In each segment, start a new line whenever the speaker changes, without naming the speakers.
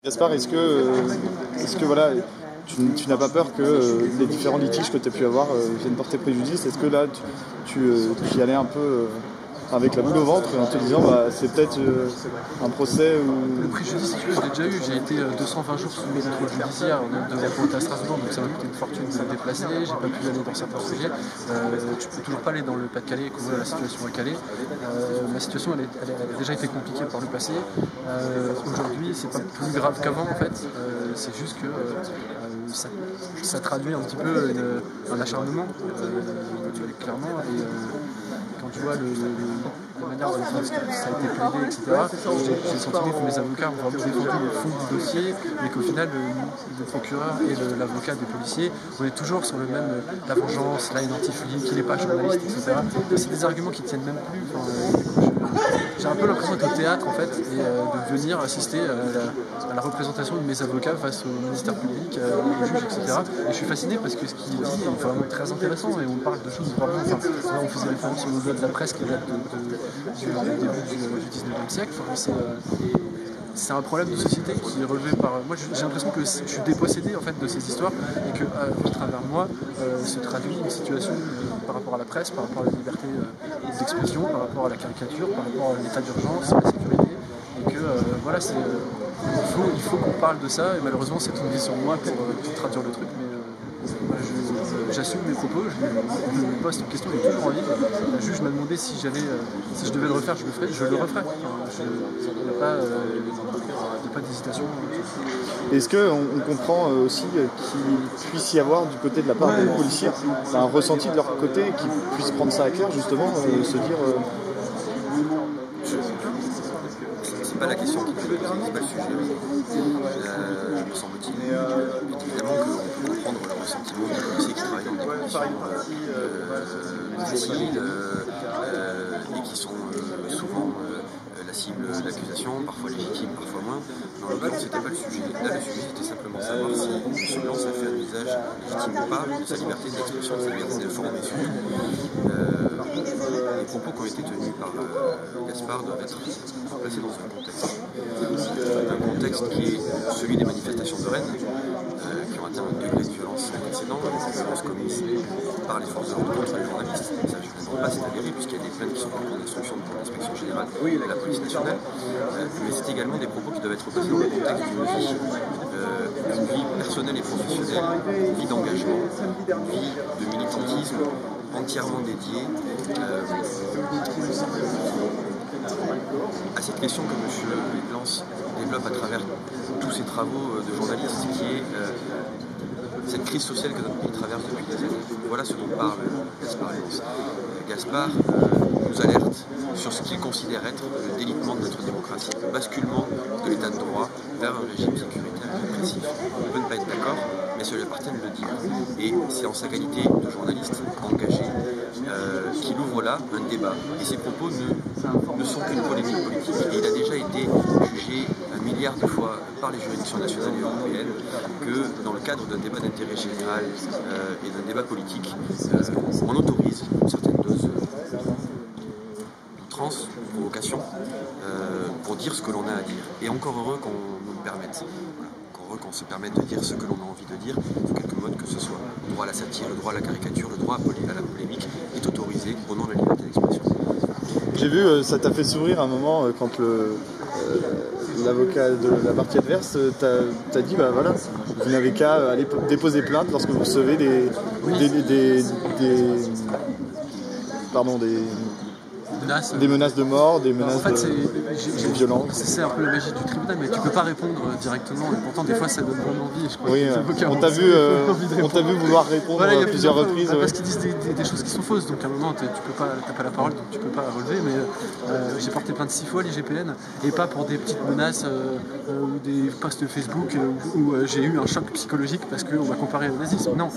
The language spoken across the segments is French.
Gaspard, est-ce que voilà, tu n'as pas peur que les différents litiges que tu as pu avoir viennent porter préjudice? Est-ce que là, tu y allais un peu avec la boule au ventre en te disant c'est peut-être un procès ou...
Le préjudice, je l'ai déjà eu. J'ai été 220 jours sous le contrôle judiciaire devant Pont à Strasbourg, donc ça m'a coûté une fortune de me déplacer. J'ai pas pu aller dans certains sujets. Tu peux toujours pas aller dans le Pas-de-Calais et couvrir la situation à Calais. Ma situation, elle a déjà été compliquée par le passé. Aujourd'hui, c'est pas plus grave qu'avant en fait. C'est juste que ça traduit un petit peu un acharnement, clairement. Et quand tu vois la manière dont ça a été plaidé, etc., j'ai le sentiment que mes avocats ont vraiment défendu le fond du dossier, mais qu'au final, le procureur et l'avocat des policiers, on est toujours sur le même, la vengeance, la haine anti-flic, il n'est pas journaliste, etc. C'est des arguments qui ne tiennent même plus. J'ai un peu l'impression d'être au théâtre en fait, et de venir assister à la représentation de mes avocats face au ministère public, aux juges, etc. Et je suis fasciné parce que ce qu'il dit est vraiment très intéressant et on parle de choses vraiment. Là, on faisait référence au modèle de la presse qui date du début du 19e siècle. C'est un problème de société qui est relevé par... Moi, j'ai l'impression que je suis dépossédé en fait, de ces histoires et qu'à travers moi se traduit une situation par rapport à la presse, par rapport à la liberté d'expression, par rapport à la caricature, par rapport à l'état d'urgence, à la sécurité. Et que voilà, il faut qu'on parle de ça et malheureusement c'est tombé sur moi pour traduire le truc. Mais j'assume mes propos, je me pose une question, j'ai toujours envie. Le juge m'a demandé si je devais le refaire, je le referais. Il n'y a pas d'hésitation.
Est-ce qu'on comprend aussi qu'il puisse y avoir du côté de la part des policiers un ressenti de leur côté, qu'ils puissent prendre ça à cœur justement, se dire...
C'est pas la question qui peut poser, c'est pas le sujet. Me semble-t-il. Évidemment qu'on peut comprendre le ressentiment des policiers qui travaillent dans des conditions difficiles et qui sont souvent la cible d'accusation, parfois légitime, parfois moins. Dans l'occurrence, c'était pas le sujet. Là, le sujet, c'était simplement savoir si M. Blanc a fait un usage légitime ou pas de sa liberté d'expression, de sa liberté d'information. Les propos qui ont été tenus par Gaspard doivent être placés dans un contexte qui est celui des manifestations de Rennes, qui ont atteint un degré de violence sans précédent, des violences commises par les forces de l'ordre contre les journalistes. Ça, je ne comprends pas, c'est avéré, puisqu'il y a des plaintes qui sont en cours d'instruction pour l'inspection générale de la police nationale. Mais c'est également des propos qui doivent être placés dans le contexte d'une vie personnelle et professionnelle, une vie d'engagement, une vie de militantisme entièrement dédiée à cette question que M. Blanc développe à travers tous ses travaux de journaliste, qui est cette crise sociale que notre pays traverse depuis des années. Voilà ce dont parle Gaspard Léonce. Gaspard nous alerte sur ce qu'il considère être le délitement de notre démocratie, le basculement de l'état de droit vers un régime sécuritaire et répressif. On peut ne pas être d'accord, mais cela appartient de le dire. Et c'est en sa qualité de journaliste engagé qu'il ouvre là un débat. Et ses propos ne sont qu'une polémique politique. Et il a déjà été jugé 1 milliard de fois par les juridictions nationales et européennes que dans le cadre d'un débat d'intérêt général et d'un débat politique, on autorise une certaine dose d'outrance, de provocation, pour dire ce que l'on a à dire. Et encore heureux qu'on nous le permette. Encore heureux qu'on se permette de dire ce que l'on a envie de dire, de quelque mode que ce soit. Le droit à la satire, le droit à la caricature, le droit à la polémique est autorisé au nom de la liberté d'expression.
J'ai vu, ça t'a fait sourire un moment quand l'avocat de la partie adverse t'a dit voilà, vous n'avez qu'à aller déposer plainte lorsque vous recevez des menaces de mort, des menaces de violence.
C'est un peu la magie du tribunal, mais tu peux pas répondre directement. Et pourtant, des fois, ça donne vraiment envie. Je crois
oui, on t'a vu vouloir répondre à plusieurs reprises.
Parce qu'ils disent des choses qui sont fausses. Donc à un moment, t'as pas la parole, donc tu peux pas relever. Mais j'ai porté plainte 6 fois à l'IGPN, et pas pour des petites menaces ou des posts Facebook où j'ai eu un choc psychologique parce qu'on m'a comparé au nazisme. Non,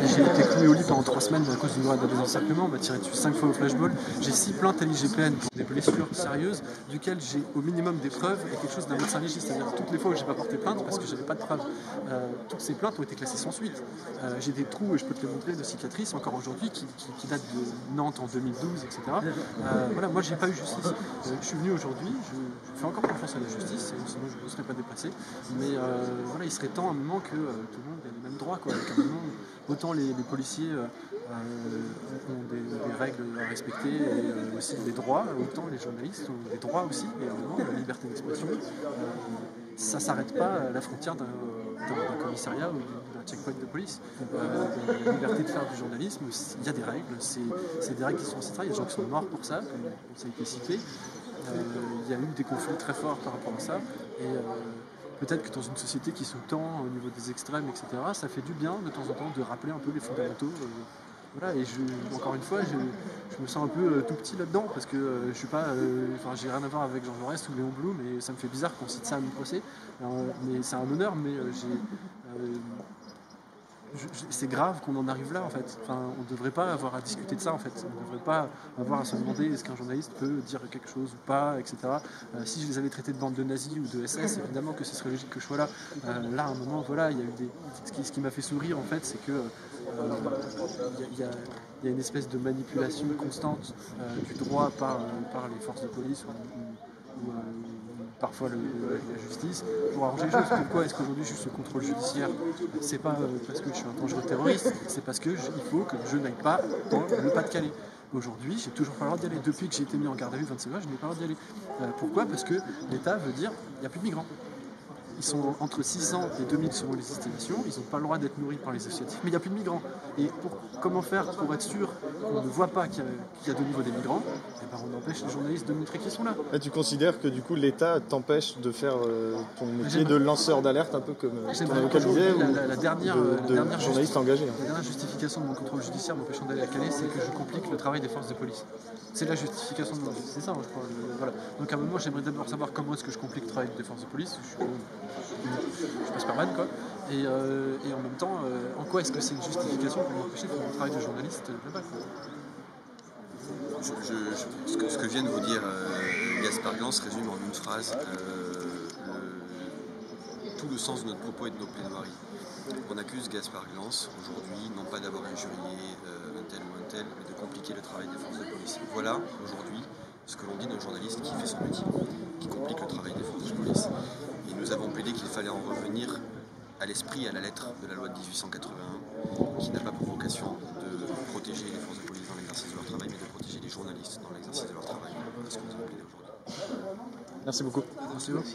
j'ai été cloué au lit pendant 3 semaines à cause d'une loi de désencerclement. On m'a tiré dessus 5 fois au flashball. J'ai 6 plainte à l'IGPN pour des blessures sérieuses, duquel j'ai au minimum des preuves et quelque chose d'un médecin légiste. C'est-à-dire toutes les fois où j'ai pas porté plainte parce que j'avais pas de preuves. Toutes ces plaintes ont été classées sans suite. J'ai des trous, et je peux te les montrer, de cicatrices encore aujourd'hui qui datent de Nantes en 2012, etc. Voilà, moi j'ai pas eu justice. Je suis venu aujourd'hui, je fais encore confiance à la justice, sinon je ne serais pas déplacé. Mais voilà, il serait temps à un moment que tout le monde ait les mêmes droits, quoi. Avec un moment, autant les policiers ont des règles à respecter et aussi des droits, autant les journalistes ont des droits aussi, et à un moment, la liberté d'expression, ça ne s'arrête pas à la frontière d'un commissariat ou d'un checkpoint de police. La liberté de faire du journalisme, il y a des règles, c'est des règles qui sont anciennes, il y a des gens qui sont morts pour ça, ça a été cité. Il y a eu des conflits très forts par rapport à ça, et peut-être que dans une société qui se tend au niveau des extrêmes, etc., ça fait du bien de temps en temps de rappeler un peu les fondamentaux. Voilà, et encore une fois, je me sens un peu tout petit là-dedans, parce que je suis pas, j'ai rien à voir avec Jean Jaurès ou Léon Blum, et ça me fait bizarre qu'on cite ça à mon procès. Mais c'est un honneur, mais c'est grave qu'on en arrive là, en fait. Enfin, on ne devrait pas avoir à discuter de ça, en fait. On ne devrait pas avoir à se demander est-ce qu'un journaliste peut dire quelque chose ou pas, etc. Si je les avais traités de bande de nazis ou de SS, évidemment que ce serait logique que je sois là. Là, à un moment, voilà, il y a eu ce qui m'a fait sourire, en fait, c'est que il y a une espèce de manipulation constante du droit par les forces de police ou parfois la justice pour arranger les choses. Pourquoi est-ce qu'aujourd'hui je suis sous contrôle judiciaire? C'est pas parce que je suis un dangereux terroriste, c'est parce qu'il faut que je n'aille pas dans le Pas-de-Calais. Aujourd'hui, j'ai toujours pas le droit d'y aller. Depuis que j'ai été mis en garde à vue 25 heures, je n'ai pas le droit d'y aller. Pourquoi? Parce que l'État veut dire il n'y a plus de migrants. Ils sont entre 600 et 2000 selon les estimations, ils n'ont pas le droit d'être nourris par les associatifs, mais il n'y a plus de migrants. Et comment faire pour être sûr qu'on ne voit pas qu'il y a de nouveau des migrants? Eh ben, on empêche les journalistes de montrer qu'ils sont là.
Et tu considères que du coup l'État t'empêche de faire ton métier de lanceur d'alerte, un peu comme ton avocat disait, ou
la dernière
journaliste engagé?
La dernière justification de mon contrôle judiciaire m'empêchant d'aller à Calais, c'est que je complique le travail des forces de police. C'est la justification de mon jeu. C'est ça, je crois. Voilà. Donc à un moment, j'aimerais d'abord savoir comment est-ce que je complique le travail des forces de police. Je passe par man, quoi. Et en même temps, en quoi est-ce que c'est une justification pour m'empêcher de faire mon travail de journaliste là-bas, quoi.
Ce que vient de vous dire Gaspard Glanz résume en une phrase tout le sens de notre propos et de nos plaidoiries. On accuse Gaspard Glanz aujourd'hui non pas d'avoir injurié un tel ou un tel, mais de compliquer le travail des forces de police. Voilà aujourd'hui ce que l'on dit d'un journaliste qui fait son métier, qui complique le travail des forces de police. Et nous avons plaidé qu'il fallait en revenir à l'esprit et à la lettre de la loi de 1881, qui n'a pas pour vocation de protéger les forces de police dans l'exercice de leur travail, mais de protéger les journalistes dans l'exercice de leur travail. Voilà ce que nous avons plaidé aujourd'hui.
Merci beaucoup.
Merci beaucoup.